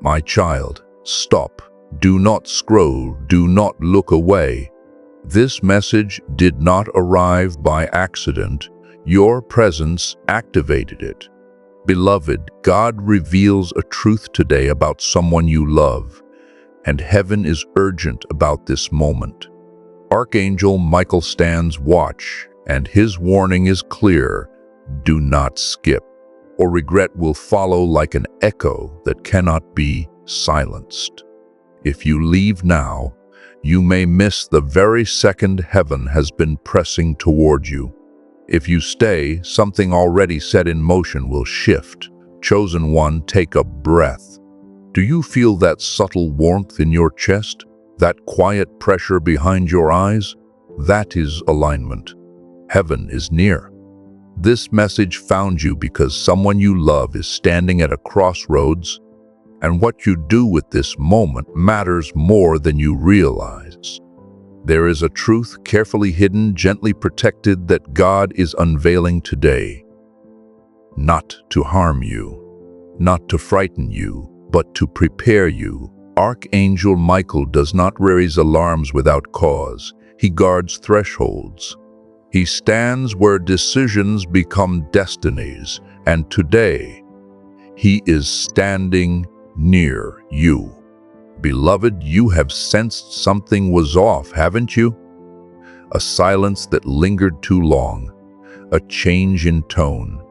My child, stop. Do not scroll. Do not look away. This message did not arrive by accident. Your presence activated it. Beloved, God reveals a truth today about someone you love, and heaven is urgent about this moment. Archangel Michael stands watch, and his warning is clear: do not skip, or regret will follow like an echo that cannot be silenced. If you leave now, you may miss the very second heaven has been pressing toward you. If you stay, something already set in motion will shift. Chosen One, take a breath. Do you feel that subtle warmth in your chest? That quiet pressure behind your eyes? That is alignment. Heaven is near. This message found you because someone you love is standing at a crossroads, and what you do with this moment matters more than you realize. There is a truth carefully hidden, gently protected, that God is unveiling today. Not to harm you, not to frighten you, but to prepare you. Archangel Michael does not raise alarms without cause. He guards thresholds. He stands where decisions become destinies, and today, he is standing near you. Beloved, you have sensed something was off, haven't you? A silence that lingered too long, a change in tone,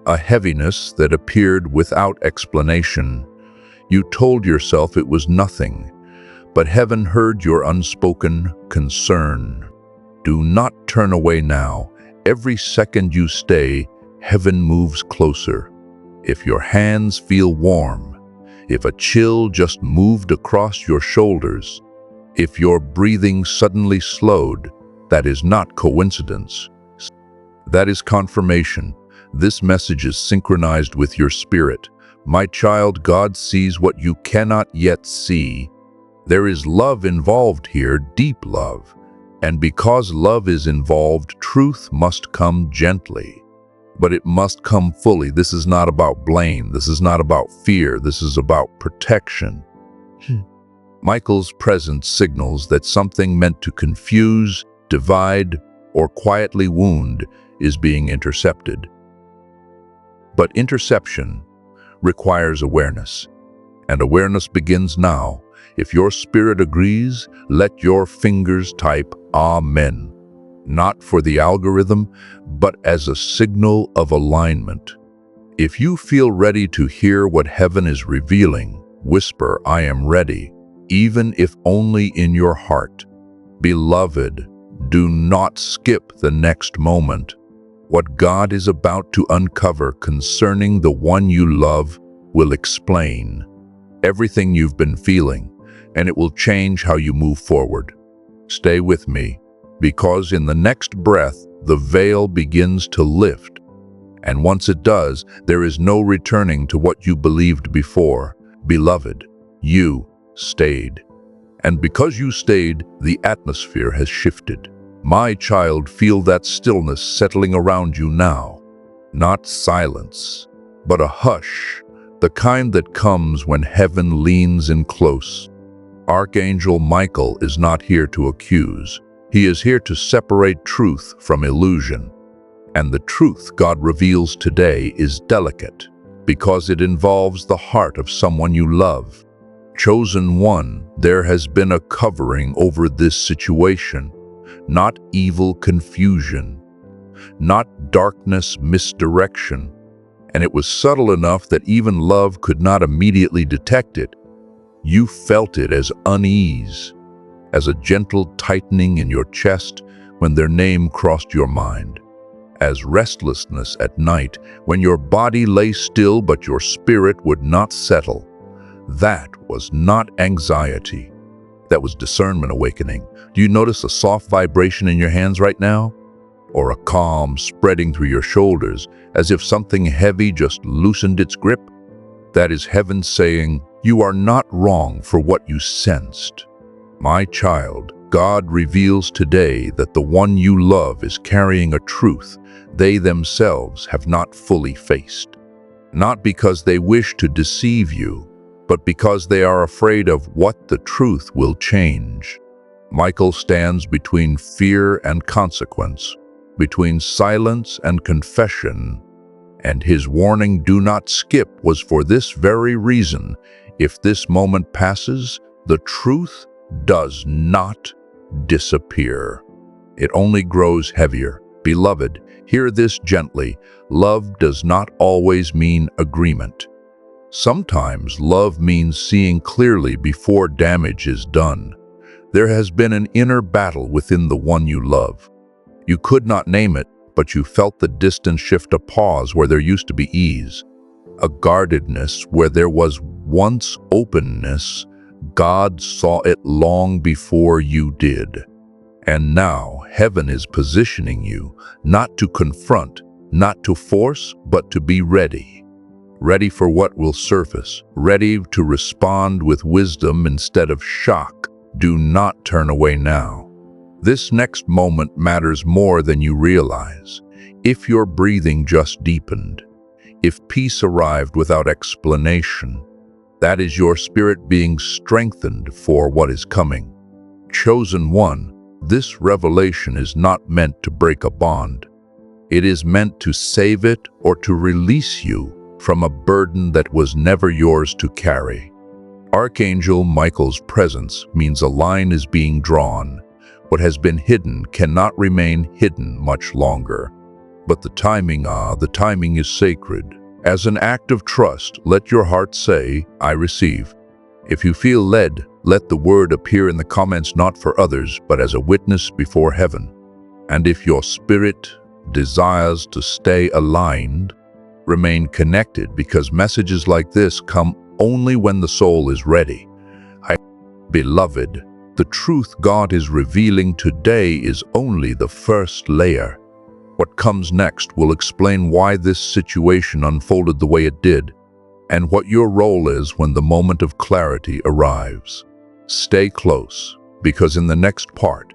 a heaviness that appeared without explanation. You told yourself it was nothing, but heaven heard your unspoken concern. Do not turn away now. Every second you stay, heaven moves closer. If your hands feel warm, if a chill just moved across your shoulders, if your breathing suddenly slowed, that is not coincidence. That is confirmation. This message is synchronized with your spirit. My child, God sees what you cannot yet see. There is love involved here, deep love. And because love is involved, truth must come gently. But it must come fully. This is not about blame. This is not about fear. This is about protection. Michael's presence signals that something meant to confuse, divide, or quietly wound is being intercepted. But interception requires awareness, and awareness begins now. If your spirit agrees, let your fingers type Amen. Not for the algorithm, but as a signal of alignment. If you feel ready to hear what heaven is revealing, whisper, I am ready, even if only in your heart. Beloved, do not skip the next moment. What God is about to uncover concerning the one you love will explain everything you've been feeling, and it will change how you move forward. Stay with me, because in the next breath, the veil begins to lift. And once it does, there is no returning to what you believed before. Beloved, you stayed. And because you stayed, the atmosphere has shifted. My child, feel that stillness settling around you now. Not silence, but a hush, the kind that comes when heaven leans in close. Archangel Michael is not here to accuse. He is here to separate truth from illusion. And the truth God reveals today is delicate because it involves the heart of someone you love. Chosen One, there has been a covering over this situation, not evil confusion, not darkness misdirection, and it was subtle enough that even love could not immediately detect it. You felt it as unease, as a gentle tightening in your chest when their name crossed your mind, as restlessness at night when your body lay still but your spirit would not settle. That was not anxiety. That was discernment awakening. Do you notice a soft vibration in your hands right now? Or a calm spreading through your shoulders, as if something heavy just loosened its grip? That is heaven saying, you are not wrong for what you sensed. My child, God reveals today that the one you love is carrying a truth they themselves have not fully faced. Not because they wish to deceive you, but because they are afraid of what the truth will change. Michael stands between fear and consequence, between silence and confession, and his warning, "Do not skip," was for this very reason. If this moment passes, the truth does not disappear. It only grows heavier. Beloved, hear this gently. Love does not always mean agreement. Sometimes love means seeing clearly before damage is done. There has been an inner battle within the one you love. You could not name it, but you felt the distance shift, a pause where there used to be ease, a guardedness where there was once openness. God saw it long before you did. And now heaven is positioning you, not to confront, not to force, but to be ready. Ready for what will surface, ready to respond with wisdom instead of shock. Do not turn away now. This next moment matters more than you realize. If your breathing just deepened, if peace arrived without explanation, that is your spirit being strengthened for what is coming. Chosen one, this revelation is not meant to break a bond. It is meant to save it or to release you from a burden that was never yours to carry. Archangel Michael's presence means a line is being drawn. What has been hidden cannot remain hidden much longer. But the timing is sacred. As an act of trust, let your heart say, "I receive." If you feel led, let the word appear in the comments, not for others, but as a witness before heaven. And if your spirit desires to stay aligned, remain connected, because messages like this come only when the soul is ready. Beloved, the truth God is revealing today is only the first layer. What comes next will explain why this situation unfolded the way it did, and what your role is when the moment of clarity arrives. Stay close, because in the next part,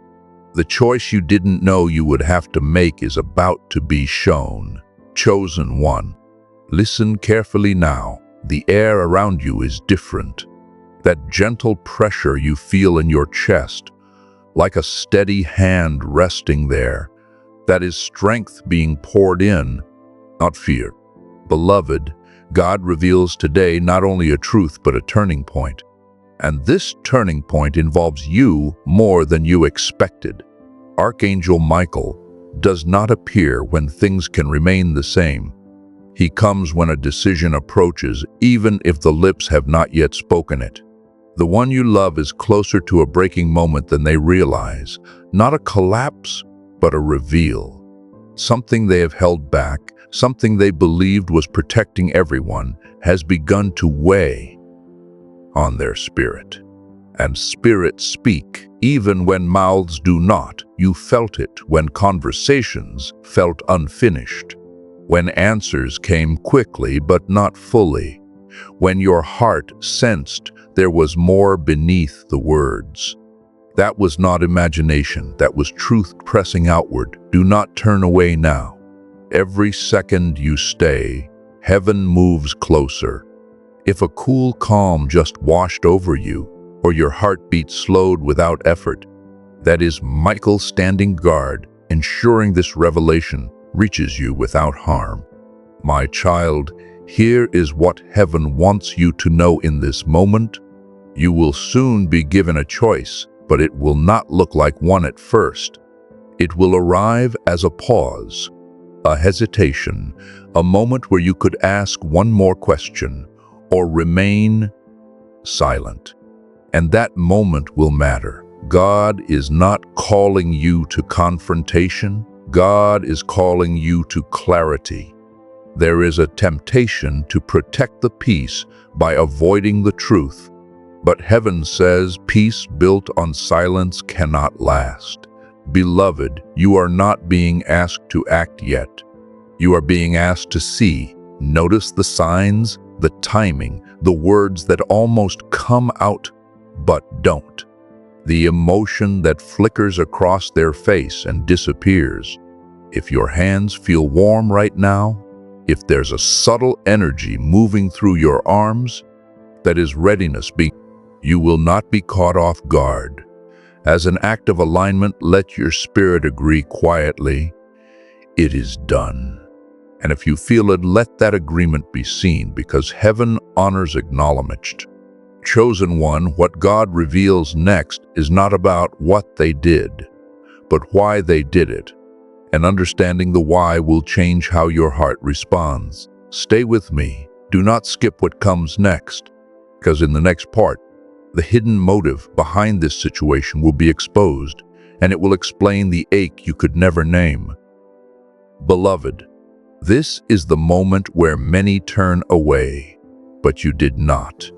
the choice you didn't know you would have to make is about to be shown. Chosen one, listen carefully now. The air around you is different. That gentle pressure you feel in your chest, like a steady hand resting there, that is strength being poured in, not fear. Beloved, God reveals today not only a truth but a turning point. And this turning point involves you more than you expected. Archangel Michael does not appear when things can remain the same. He comes when a decision approaches, even if the lips have not yet spoken it. The one you love is closer to a breaking moment than they realize. Not a collapse, but a reveal. Something they have held back, something they believed was protecting everyone, has begun to weigh on their spirit. And spirits speak, even when mouths do not. You felt it when conversations felt unfinished, when answers came quickly but not fully, when your heart sensed there was more beneath the words. That was not imagination, that was truth pressing outward. Do not turn away now. Every second you stay, heaven moves closer. If a cool calm just washed over you, or your heartbeat slowed without effort, that is Michael standing guard, ensuring this revelation reaches you without harm. My child, here is what heaven wants you to know in this moment. You will soon be given a choice, but it will not look like one at first. It will arrive as a pause, a hesitation, a moment where you could ask one more question or remain silent. And that moment will matter. God is not calling you to confrontation. God is calling you to clarity. There is a temptation to protect the peace by avoiding the truth. But heaven says peace built on silence cannot last. Beloved, you are not being asked to act yet. You are being asked to see. Notice the signs, the timing, the words that almost come out but don't. The emotion that flickers across their face and disappears. If your hands feel warm right now, if there's a subtle energy moving through your arms, That is readiness. You will not be caught off guard. As an act of alignment, let your spirit agree quietly, it is done. And if you feel it, let that agreement be seen, because heaven honors acknowledgement. Chosen one, what God reveals next is not about what they did, but why they did it. And understanding the why will change how your heart responds. Stay with me. Do not skip what comes next, because in the next part, the hidden motive behind this situation will be exposed, and it will explain the ache you could never name. Beloved, this is the moment where many turn away, but you did not.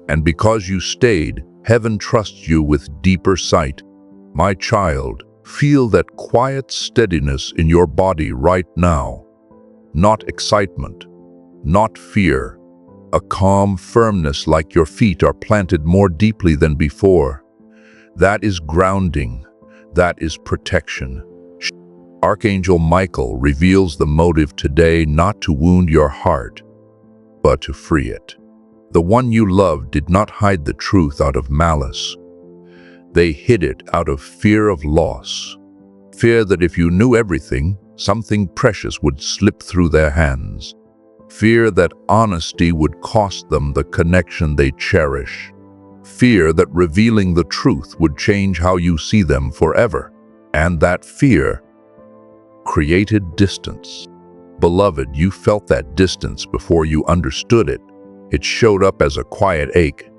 And because you stayed, heaven trusts you with deeper sight. My child, feel that quiet steadiness in your body right now. Not excitement, not fear. A calm firmness, like your feet are planted more deeply than before. That is grounding. That is protection. Archangel Michael reveals the motive today, not to wound your heart, but to free it. The one you love did not hide the truth out of malice. They hid it out of fear of loss. Fear that if you knew everything, something precious would slip through their hands. Fear that honesty would cost them the connection they cherish. Fear that revealing the truth would change how you see them forever. And that fear created distance. Beloved, you felt that distance before you understood it. It showed up as a quiet ache,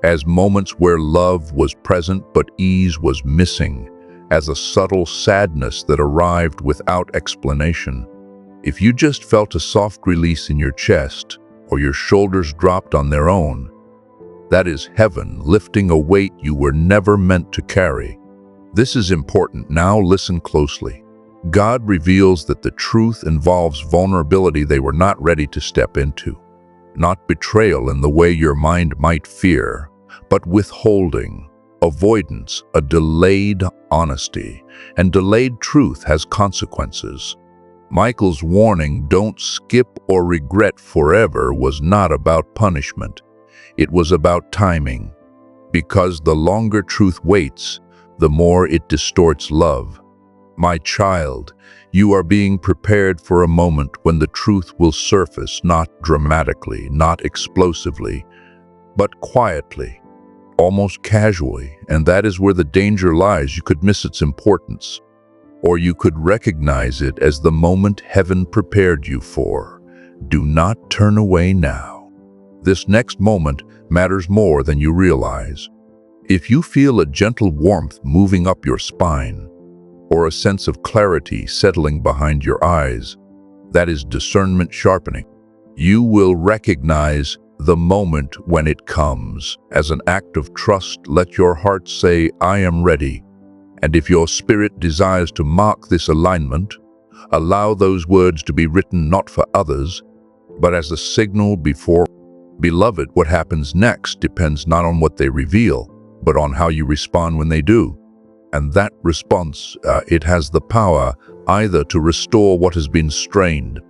as moments where love was present but ease was missing, as a subtle sadness that arrived without explanation. If you just felt a soft release in your chest, or your shoulders dropped on their own, that is heaven lifting a weight you were never meant to carry. This is important. Now listen closely. God reveals that the truth involves vulnerability they were not ready to step into. Not betrayal in the way your mind might fear, but withholding, avoidance, a delayed honesty. And delayed truth has consequences. Michael's warning, don't skip or regret forever, was not about punishment. It was about timing. Because the longer truth waits, the more it distorts love. My child, you are being prepared for a moment when the truth will surface, not dramatically, not explosively, but quietly, almost casually, and that is where the danger lies. You could miss its importance, or you could recognize it as the moment heaven prepared you for. Do not turn away now. This next moment matters more than you realize. If you feel a gentle warmth moving up your spine, or a sense of clarity settling behind your eyes, that is discernment sharpening. You will recognize the moment when it comes. As an act of trust, let your heart say, I am ready. And if your spirit desires to mark this alignment, allow those words to be written not for others, but as a signal before. Beloved, what happens next depends not on what they reveal, but on how you respond when they do. And that response, it has the power either to restore what has been strained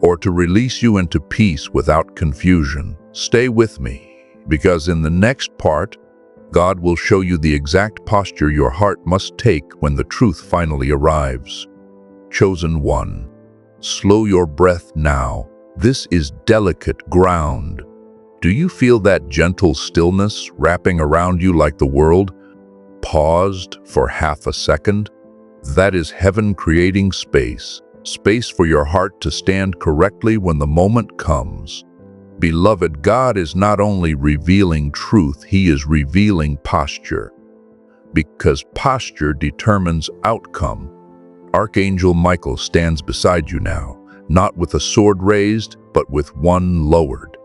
or to release you into peace without confusion. Stay with me, because in the next part, God will show you the exact posture your heart must take when the truth finally arrives. Chosen one, slow your breath now. This is delicate ground. Do you feel that gentle stillness wrapping around you like the world paused for half a second? That is heaven creating space for your heart to stand correctly when the moment comes. Beloved, God is not only revealing truth, He is revealing posture, because posture determines outcome. Archangel Michael stands beside you now, not with a sword raised, but with one lowered.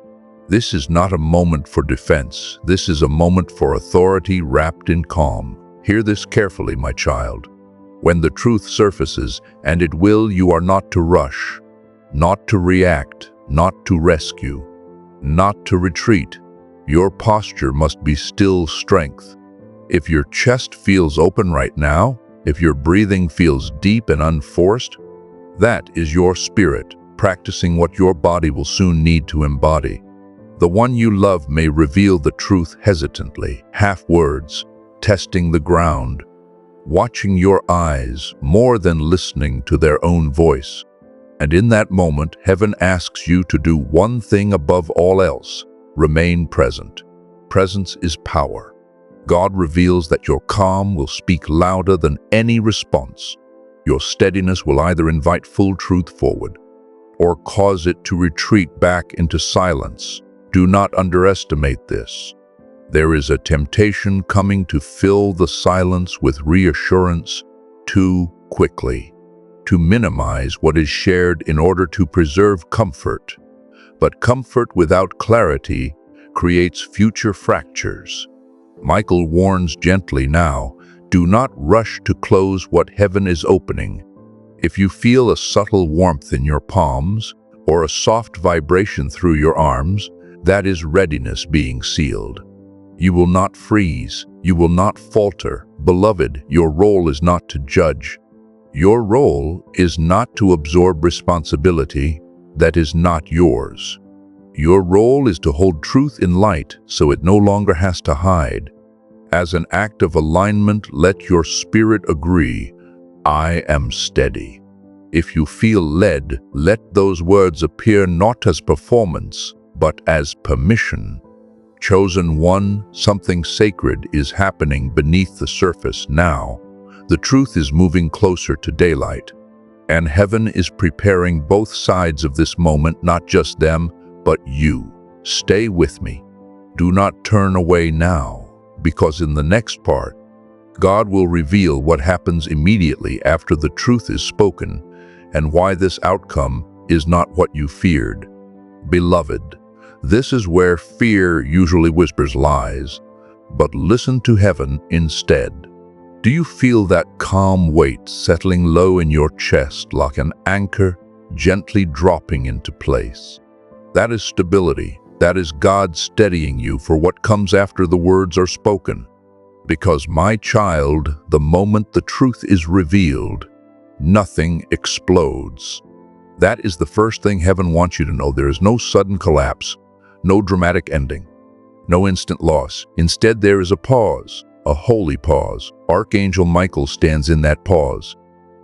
This is not a moment for defense. This is a moment for authority wrapped in calm. Hear this carefully, my child. When the truth surfaces, and it will, you are not to rush, not to react, not to rescue, not to retreat. Your posture must be still strength. If your chest feels open right now, if your breathing feels deep and unforced, that is your spirit practicing what your body will soon need to embody. The one you love may reveal the truth hesitantly, half words, testing the ground, watching your eyes more than listening to their own voice. And in that moment, heaven asks you to do one thing above all else: remain present. Presence is power. God reveals that your calm will speak louder than any response. Your steadiness will either invite full truth forward or cause it to retreat back into silence. Do not underestimate this. There is a temptation coming to fill the silence with reassurance too quickly, to minimize what is shared in order to preserve comfort. But comfort without clarity creates future fractures. Michael warns gently now, do not rush to close what heaven is opening. If you feel a subtle warmth in your palms or a soft vibration through your arms, that is readiness being sealed. You will not freeze. You will not falter. Beloved, your role is not to judge. Your role is not to absorb responsibility that is not yours. Your role is to hold truth in light so it no longer has to hide. As an act of alignment, let your spirit agree, I am steady. If you feel led, let those words appear not as performance, but as permission. Chosen One, something sacred is happening beneath the surface now. The truth is moving closer to daylight, and heaven is preparing both sides of this moment, not just them, but you. Stay with me. Do not turn away now, because in the next part, God will reveal what happens immediately after the truth is spoken and why this outcome is not what you feared. Beloved, this is where fear usually whispers lies, but listen to heaven instead. Do you feel that calm weight settling low in your chest like an anchor gently dropping into place? That is stability. That is God steadying you for what comes after the words are spoken. Because, my child, the moment the truth is revealed, nothing explodes. That is the first thing heaven wants you to know. There is no sudden collapse, no dramatic ending, no instant loss. Instead, there is a pause, a holy pause. Archangel Michael stands in that pause,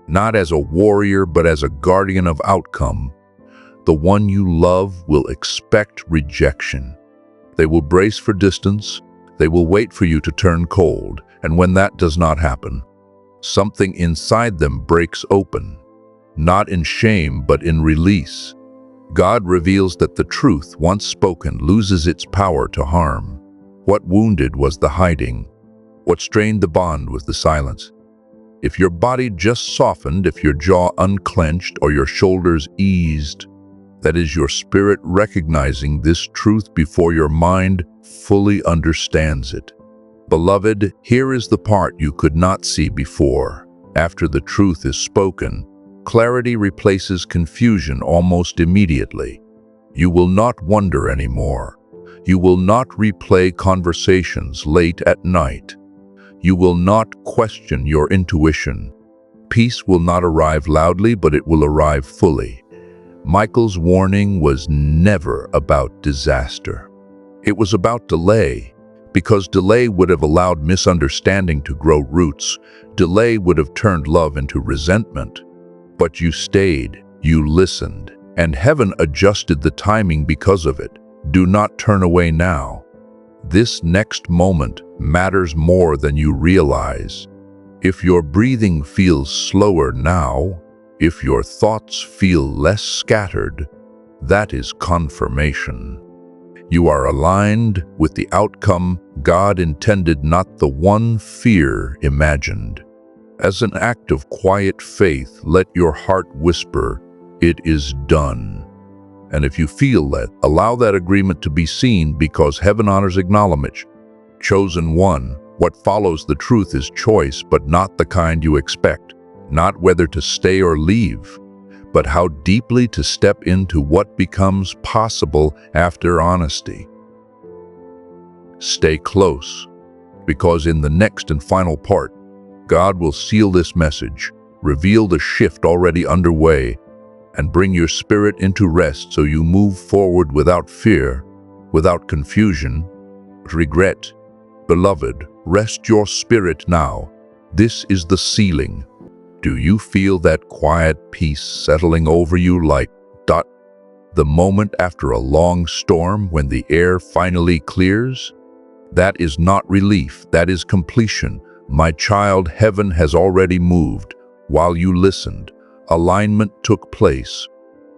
not as a warrior, but as a guardian of outcome. The one you love will expect rejection. They will brace for distance. They will wait for you to turn cold. And when that does not happen, something inside them breaks open, not in shame, but in release. God reveals that the truth, once spoken, loses its power to harm. What wounded was the hiding. What strained the bond was the silence. If your body just softened, if your jaw unclenched, or your shoulders eased, that is your spirit recognizing this truth before your mind fully understands it. Beloved, here is the part you could not see before. After the truth is spoken, clarity replaces confusion almost immediately. You will not wonder anymore. You will not replay conversations late at night. You will not question your intuition. Peace will not arrive loudly, but it will arrive fully. Michael's warning was never about disaster. It was about delay, because delay would have allowed misunderstanding to grow roots. Delay would have turned love into resentment. But you stayed, you listened, and heaven adjusted the timing because of it. Do not turn away now. This next moment matters more than you realize. If your breathing feels slower now, if your thoughts feel less scattered, that is confirmation. You are aligned with the outcome God intended, not the one fear imagined. As an act of quiet faith, let your heart whisper, "It is done." And if you feel that, allow that agreement to be seen, because heaven honors acknowledgement. Chosen One, what follows the truth is choice, but not the kind you expect. Not whether to stay or leave, but how deeply to step into what becomes possible after honesty. Stay close, because in the next and final part, God will seal this message, reveal the shift already underway, and bring your spirit into rest so you move forward without fear, without confusion, regret. Beloved, rest your spirit now. This is the sealing. Do you feel that quiet peace settling over you like the moment after a long storm when the air finally clears? That is not relief, that is completion. My child, heaven has already moved. While you listened, alignment took place.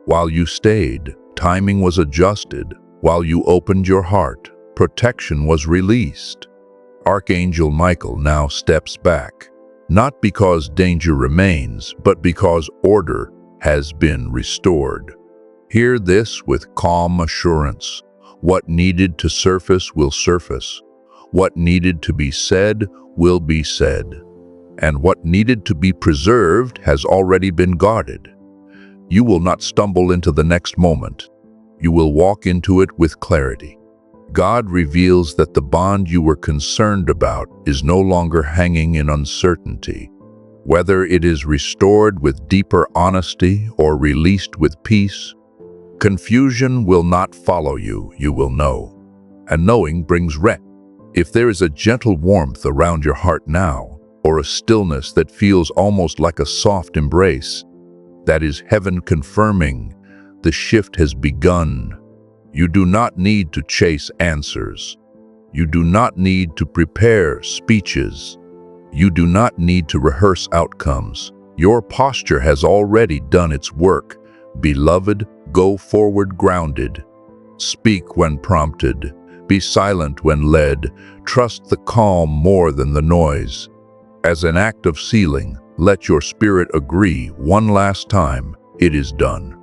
While you stayed, timing was adjusted. While you opened your heart, protection was released. Archangel Michael now steps back, not because danger remains, but because order has been restored. Hear this with calm assurance. What needed to surface will surface. What needed to be said will be said. And what needed to be preserved has already been guarded. You will not stumble into the next moment. You will walk into it with clarity. God reveals that the bond you were concerned about is no longer hanging in uncertainty. Whether it is restored with deeper honesty or released with peace, confusion will not follow you, you will know. And knowing brings rest. If there is a gentle warmth around your heart now, or a stillness that feels almost like a soft embrace, that is heaven confirming the shift has begun. You do not need to chase answers. You do not need to prepare speeches. You do not need to rehearse outcomes. Your posture has already done its work. Beloved, go forward grounded. Speak when prompted. Be silent when led. Trust the calm more than the noise. As an act of sealing, let your spirit agree one last time, it is done.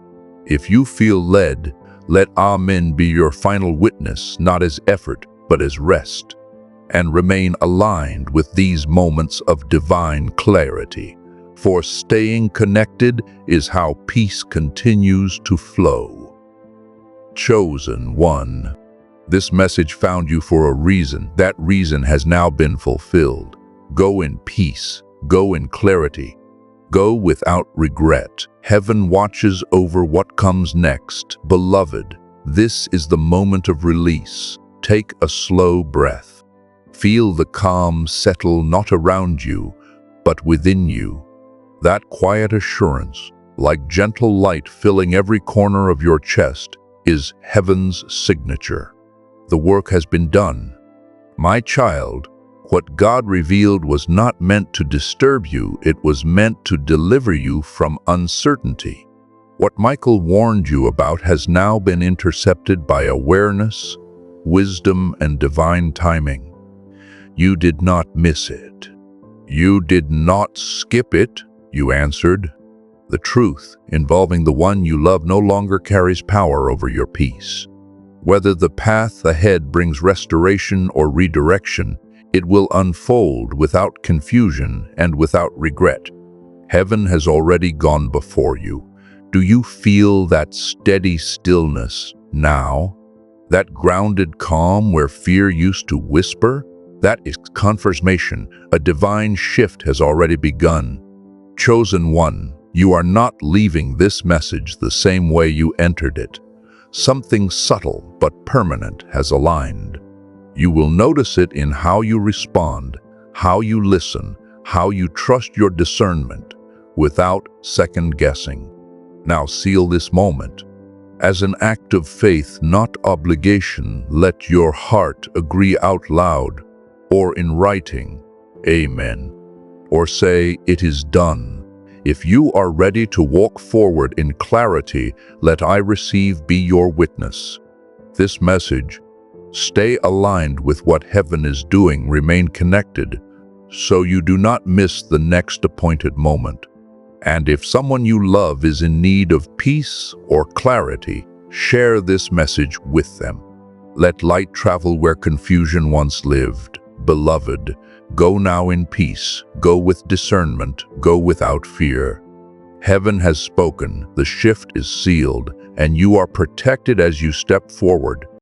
If you feel led, let Amen be your final witness, not as effort, but as rest. And remain aligned with these moments of divine clarity. For staying connected is how peace continues to flow. Chosen One. This message found you for a reason. That reason has now been fulfilled. Go in peace. Go in clarity. Go without regret. Heaven watches over what comes next. Beloved, this is the moment of release. Take a slow breath. Feel the calm settle not around you, but within you. That quiet assurance, like gentle light filling every corner of your chest, is heaven's signature. The work has been done. My child, what God revealed was not meant to disturb you, it was meant to deliver you from uncertainty. What Michael warned you about has now been intercepted by awareness, wisdom, and divine timing. You did not miss it. You did not skip it, you answered. The truth involving the one you love no longer carries power over your peace. Whether the path ahead brings restoration or redirection, it will unfold without confusion and without regret. Heaven has already gone before you. Do you feel that steady stillness now? That grounded calm where fear used to whisper? That is confirmation. A divine shift has already begun. Chosen One, you are not leaving this message the same way you entered it. Something subtle but permanent has aligned. You will notice it in how you respond, how you listen, how you trust your discernment, without second-guessing. Now seal this moment. As an act of faith, not obligation, let your heart agree out loud, or in writing, Amen, or say, it is done. If you are ready to walk forward in clarity, let I receive be your witness. This message, stay aligned with what heaven is doing, remain connected, so you do not miss the next appointed moment. And if someone you love is in need of peace or clarity, share this message with them. Let light travel where confusion once lived. Beloved, go now in peace, go with discernment, go without fear. Heaven has spoken, the shift is sealed, and you are protected as you step forward.